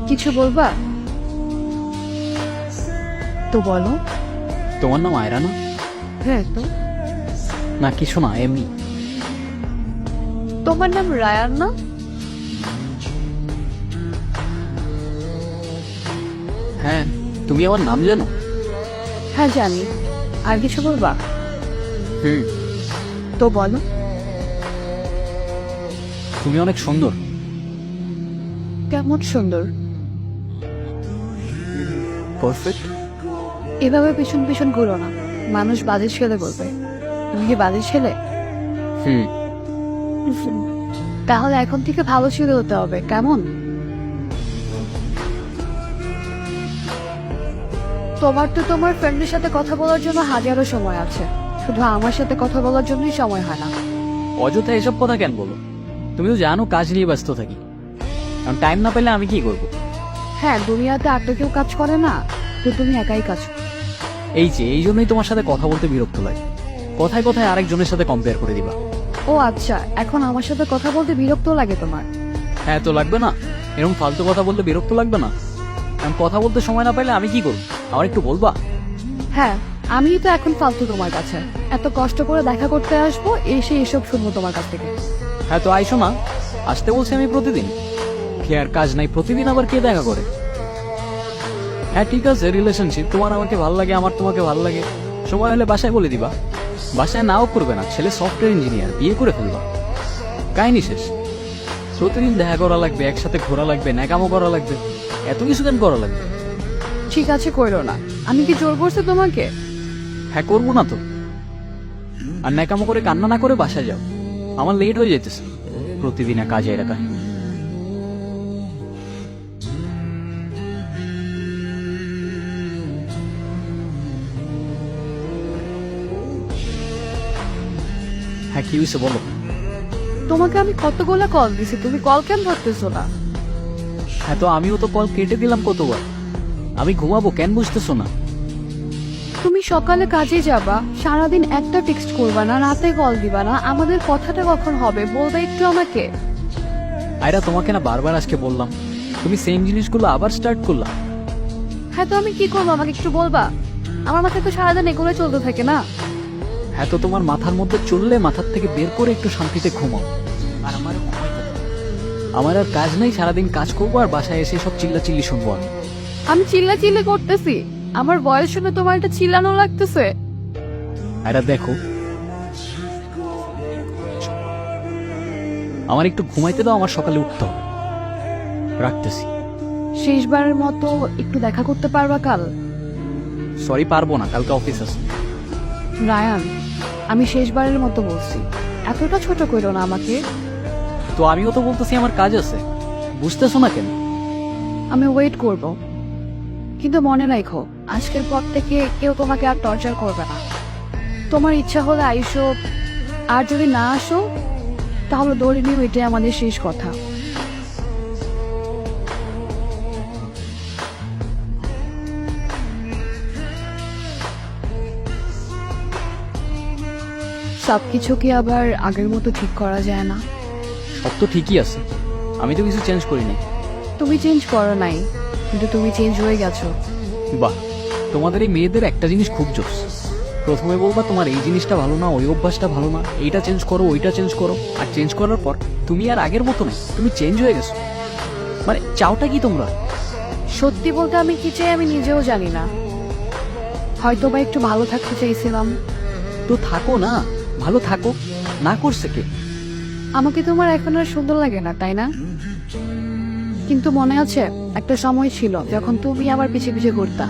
কিছু বলবা? তো বলো। তোমার নাম আয়রা না? হ্যাঁ তো। না কিছু না, এমনি। তোমার নাম রায়ান না? হ্যাঁ, তুমি আমার নাম জানো? হ্যাঁ জানি। আর কিছু বলবা? হুম। তো বলো। তুমি অনেক সুন্দর। কেমন সুন্দর? পারফেক্ট। এভাবে পিছন পিছন ঘুরো না, মানুষ বাজে ছেলে বলবে। তুমি কি বাজে ছেলে? হুম। তাহলে এখন থেকে ভালো ছেলে হতে হবে, কেমন? তোমার তো তোমার ফ্রেন্ডের সাথে কথা বলার জন্য হাজারো সময় আছে, শুধু আমার সাথে কথা বলার জন্যই সময় হয় না। অযথা এসব কথা কেন বলো? তুমি তো জানো কাজ নিয়ে ব্যস্ত থাকি, কারণ টাইম না পেলে আমি কি করব? হ্যাঁ, দুনিয়াতে আর তো কেউ কাজ করে না, তো তুমি একাই কাজ করো। এই জন্যই তোমার সাথে কথা বলতে বিরক্ত লাগে। কথায় কথায় আরেকজনের সাথে কম্পেয়ার করে দিবা। ও আচ্ছা, এখন আমার সাথে কথা বলতে বিরক্ত লাগে তোমার? হ্যাঁ, তো লাগবে না? এরকম ফালতু কথা বলতে বিরক্ত লাগবে না? কারণ কথা বলতে সময় না পাইলে আমি কি করব? আমার একটু বলবা? হ্যাঁ, আমি তো এখন ফালতু তোমার কাছে। এত কষ্ট করে দেখা করতে আসবো, এসে এসব শুনবো তোমার কাছ থেকে। হ্যাঁ, তো আইসো না। আসতে বলছি আমি প্রতিদিন। কে আর কাজ নাই, প্রতিদিন আবার কে দেখা করে? হ্যাঁ ঠিক আছে, রিলেশনশিপ, তোমার আমাকে ভালো লাগে, আমার তোমাকে ভালো লাগে। সময় হলে বাসায় বলে দিবা। বাসায় নাও করবে না, ছেলে সফটওয়্যার ইঞ্জিনিয়ার, বিয়ে করে ফেলবা। কাহিনী শেষ। প্রতিদিন দেখা করা লাগবে, একসাথে ঘোরা লাগবে, ন্যাকামো করা লাগবে। এত কিছু কেন করা লাগবে? ঠিক আছে, কইরো না। আমি কি জোর করছি তোমাকে? হ্যাঁ, করবো না তো। আর ন্যাকামো করে কান্না না করে বাসায় যাও, আমার লেট হয়ে যেতেছে। প্রতিদিন কাজে এরা কাহিনী। হ্যাঁ, কি হয়েছে বলো? তোমাকে আমি কতগুলো কল দিছি, তুমি কল কেন ধরতেছো না? হ্যাঁ, তো আমিও তো কল কেটে দিলাম কতবার। আমি ঘুমাবো, কেন বুঝতেছো না? তুমি সকালে কাজে যাবা, সারাদিন একটা টেক্সট করবা না, রাতে কল দিবা না, আমাদের কথাটা কখন হবে বলবে একটু আমাকে। আয়রা, তোমাকে না বারবার আজকে বললাম, তুমি সেম জিনিসগুলো আবার স্টার্ট করলা। হ্যাঁ, তো আমি কি করবো আমাকে একটু বলবা? আমার মাথায় তো সারাদিন এগুলো চলতে থাকে না। হ্যাঁ, তো তোমার মাথার মধ্যে চললে মাথার থেকে বের করে একটু শান্তিতে ঘুমাও। আর আমারও ঘুমাইতে দাও। আমার আর কাজ নাই, সারাদিন কাজ করবো আর বাসায় এসে সব চিল্লাচিল্লি শুনবো আমি। আমি চিল্লা চিল্লি করতেছি? আমার বয়স শুনে তোমার এটা চিল্লানো লাগতেছে? আয়রা দেখো, আমার একটু ঘুমাইতে দাও, আমার সকালে উঠতে হবে। রাখতেছি। শেষবারের মতো একটু দেখা করতে পারবা কাল? সরি, পারবো না, কালকে অফিস আছে। রায়ান, আমি শেষবারের মতো বলছি, এতটা ছোট করো না আমাকে। তো আমিও তো বলতেছি আমার কাজ আছে, বুঝতেছো না কেন? আমি ওয়েট করব, কিন্তু মনে রাখো আজকের পর থেকে কেউ তোমাকে আর টর্চার করবে না। তোমার ইচ্ছা হলে আইসো, আর যদি না আসো তাহলে দৌড়ে নিও, এটাই আমাদের শেষ কথা। সবকিছু কি আবার আগের মতো ঠিক করা যায় না? সব তো ঠিকই আছে, আমি তো কিছু চেঞ্জ করিনি। তুমি চেঞ্জ করো নাই, কিন্তু তুমি চেঞ্জ হয়ে গেছো। বাহ, তোমাদের এই মেয়েদের একটা জিনিস খুব জোস। প্রথমে বলবা তোমার এই জিনিসটা ভালো না, ওই অভ্যাসটা ভালো না, এইটা চেঞ্জ করো, ওইটা চেঞ্জ করো, আর চেঞ্জ করার পর তুমি আর আগের মতো নেই, তুমি চেঞ্জ হয়ে গেছো। মানে চাওটা কি তোমরা? সত্যি বলতে আমি কি চাই আমি নিজেও জানি না। হয়তো বা একটু ভালো থাকতে চাইছিলাম। তো থাকো না, ভালো থাকো। না করছে কে? আমাকে তোমার এখন আর সুন্দর লাগে না, তাই না? কিন্তু মনে আছে একটা সময় ছিল যখন তুমি আমার পিছে পিছে ঘুরতা।